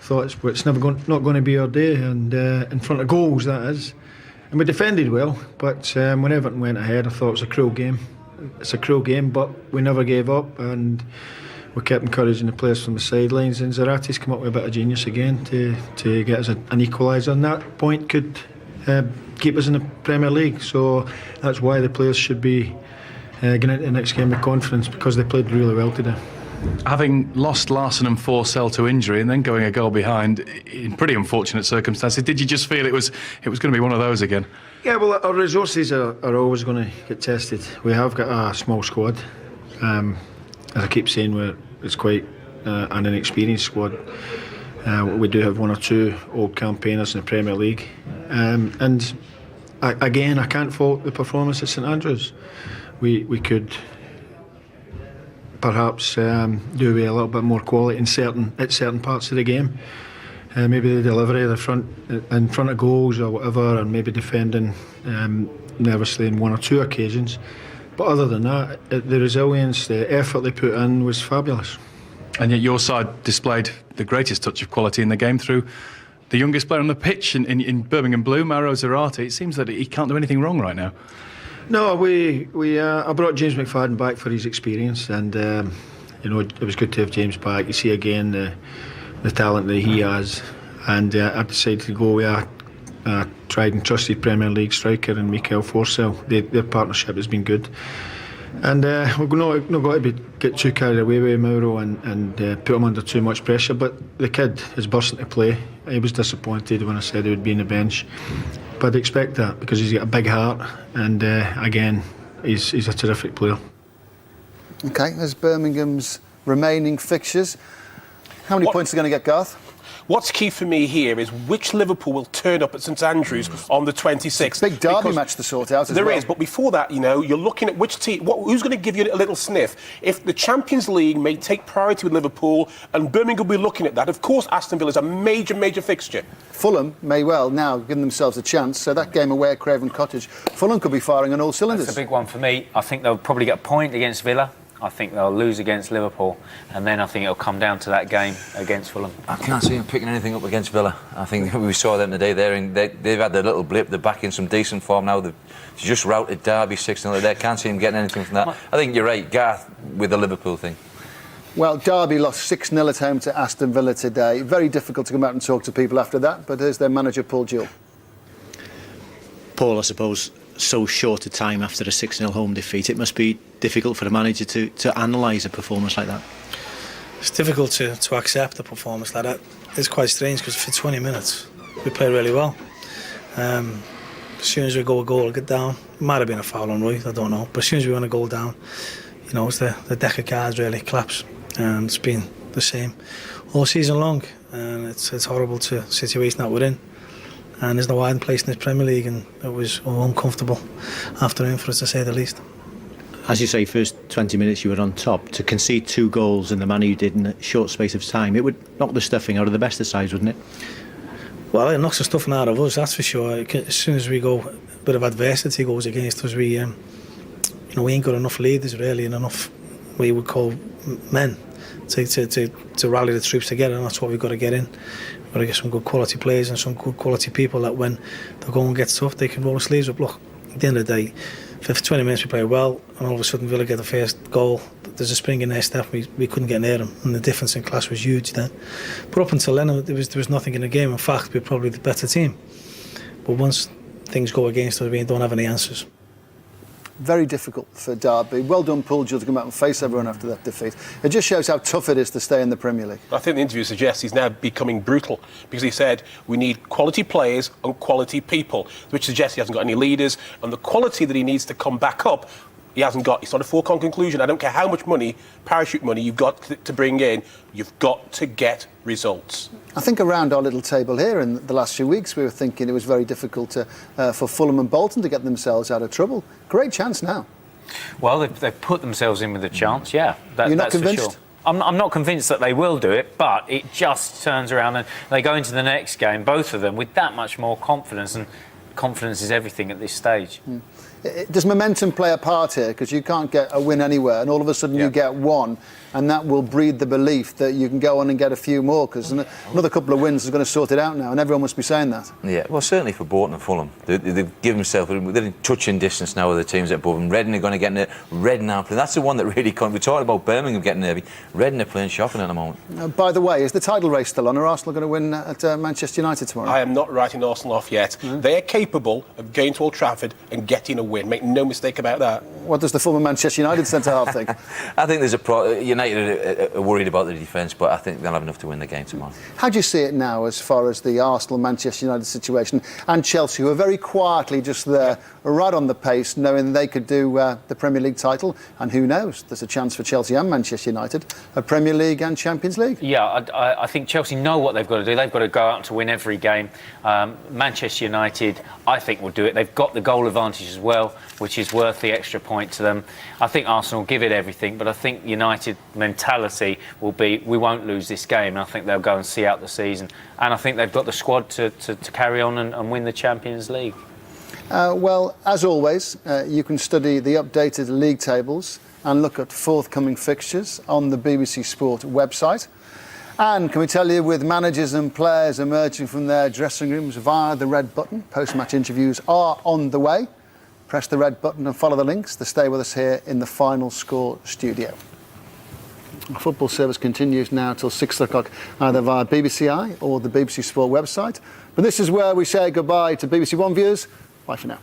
thought it's not going to be our day, and in front of goals, that is. And we defended well, but when Everton went ahead, I thought it was a cruel game. It's a cruel game, but we never gave up, and we kept encouraging the players from the sidelines, and Zarate's come up with a bit of genius again to get us an equaliser, and that point could keep us in the Premier League. So that's why the players should be getting into the next game with confidence, because they played really well today. Having lost Larson and Forsell to injury and then going a goal behind in pretty unfortunate circumstances, did you just feel it was going to be one of those again? Yeah, well, our resources are always going to get tested. We have got a small squad. As I keep saying, it's quite an inexperienced squad. We do have one or two old campaigners in the Premier League. And I can't fault the performance at St Andrews. We could perhaps do away a little bit more quality at certain parts of the game. Maybe the delivery in front of goals or whatever, and maybe defending nervously in one or two occasions. But other than that, the resilience, the effort they put in was fabulous. And yet your side displayed the greatest touch of quality in the game through the youngest player on the pitch in Birmingham Blue, Mauro Zarate. It seems that he can't do anything wrong right now. No, I brought James McFadden back for his experience, and it was good to have James back. You see again the talent that he has, and I decided to go with a tried and trusted Premier League striker in Mikael Forsell. Their partnership has been good, and we've not got to get too carried away with Mauro and put him under too much pressure. But the kid has burst into play. He was disappointed when I said he would be on the bench, but I expect that because he's got a big heart, and again, he's a terrific player. OK, there's Birmingham's remaining fixtures. How many points are going to get, Garth? What's key for me here is which Liverpool will turn up at St Andrews on the 26th. It's a big derby match to sort out as well. There is, but before that, you're looking at which team, who's going to give you a little sniff. If the Champions League may take priority with Liverpool, and Birmingham will be looking at that, of course Aston Villa is a major, major fixture. Fulham may well now give themselves a chance, so that game away at Craven Cottage, Fulham could be firing on all cylinders. That's a big one for me. I think they'll probably get a point against Villa. I think they'll lose against Liverpool, and then I think it'll come down to that game against Fulham. I can't see them picking anything up against Villa. I think we saw them today. They've had their little blip. They're back in some decent form now. They've just routed Derby 6-0 today. Can't see them getting anything from that. I think you're right, Garth, with the Liverpool thing. Well, Derby lost 6-0 at home to Aston Villa today. Very difficult to come out and talk to people after that, but here's their manager, Paul Jewell. Paul, I suppose, so short a time after a 6-0 home defeat, it must be difficult for the manager to analyse a performance like that. It's difficult to accept a performance like that. It's quite strange because for 20 minutes we played really well. As soon as we go a goal, get down. It might have been a foul on Roy, I don't know. But as soon as we went a goal down, you know, it's the deck of cards really collapse. And it's been the same all season long. And it's horrible to the situation that we're in. And there's no hiding place in this Premier League, and it was an uncomfortable afternoon for us, to say the least. As you say, first 20 minutes you were on top. To concede 2 goals in the manner you did in a short space of time, it would knock the stuffing out of the best of sides, wouldn't it? Well, it knocks the stuffing out of us, that's for sure. As soon as we go, a bit of adversity goes against us, we ain't got enough leaders really, and enough what you would call men to rally the troops together, and that's what we've got to get in. We've got to get some good quality players and some good quality people that when the going gets tough, they can roll the sleeves up. Look, at the end of the day, for 20 minutes we played well, and all of a sudden Villa get the first goal. There's a spring in their step, we couldn't get near them, and the difference in class was huge then. But up until then, there was nothing in the game. In fact, we're probably the better team. But once things go against us, we don't have any answers. Very difficult for Derby. Well done, Paul Jewell, to come out and face everyone after that defeat. It just shows how tough it is to stay in the Premier League. I think the interview suggests he's now becoming brutal, because he said we need quality players and quality people, which suggests he hasn't got any leaders, and the quality that he needs to come back up, he hasn't got. It's not a foregone conclusion. I don't care how much money, parachute money, you've got to bring in, you've got to get results. I think around our little table here in the last few weeks we were thinking it was very difficult for Fulham and Bolton to get themselves out of trouble. Great chance now. Well, they've put themselves in with a chance, yeah. You're not that's convinced? For sure. I'm not convinced that they will do it, but it just turns around and they go into the next game, both of them, with that much more confidence, and confidence is everything at this stage. Does momentum play a part here? Because you can't get a win anywhere, and all of a sudden you get one, and that will breed the belief that you can go on and get a few more, because another couple of wins is going to sort it out now, and everyone must be saying that. Yeah, well, certainly for Bolton and Fulham. They've given themselves, they're in touching distance now with the teams above them. Reading are going to get in there. Reading are playing. That's the one that really comes. We're talking about Birmingham getting nervy. Reading are playing shocking at the moment. By the way, is the title race still on? Are Arsenal going to win at Manchester United tomorrow? I am not writing Arsenal off yet. They're capable of going to Old Trafford and getting a win. Make no mistake about that. What does the former Manchester United centre-half think? I think there's United are worried about the defence, but I think they'll have enough to win the game tomorrow. How do you see it now as far as the Arsenal-Manchester United situation, and Chelsea, who are very quietly just there, right on the pace, knowing they could do the Premier League title, and who knows, there's a chance for Chelsea and Manchester United, a Premier League and Champions League? Yeah, I think Chelsea know what they've got to do. They've got to go out to win every game. Manchester United, I think, will do it. They've got the goal advantage as well, which is worth the extra point to them. I think Arsenal give it everything, but I think United mentality will be, we won't lose this game. And I think they'll go and see out the season. And I think they've got the squad to carry on and win the Champions League. Well, as always, you can study the updated league tables and look at forthcoming fixtures on the BBC Sport website. And can we tell you, with managers and players emerging from their dressing rooms via the red button, post-match interviews are on the way. Press the red button and follow the links to stay with us here in the Final Score studio. Our football service continues now till 6 o'clock, either via BBC Eye or the BBC Sport website. But this is where we say goodbye to BBC One viewers. Bye for now.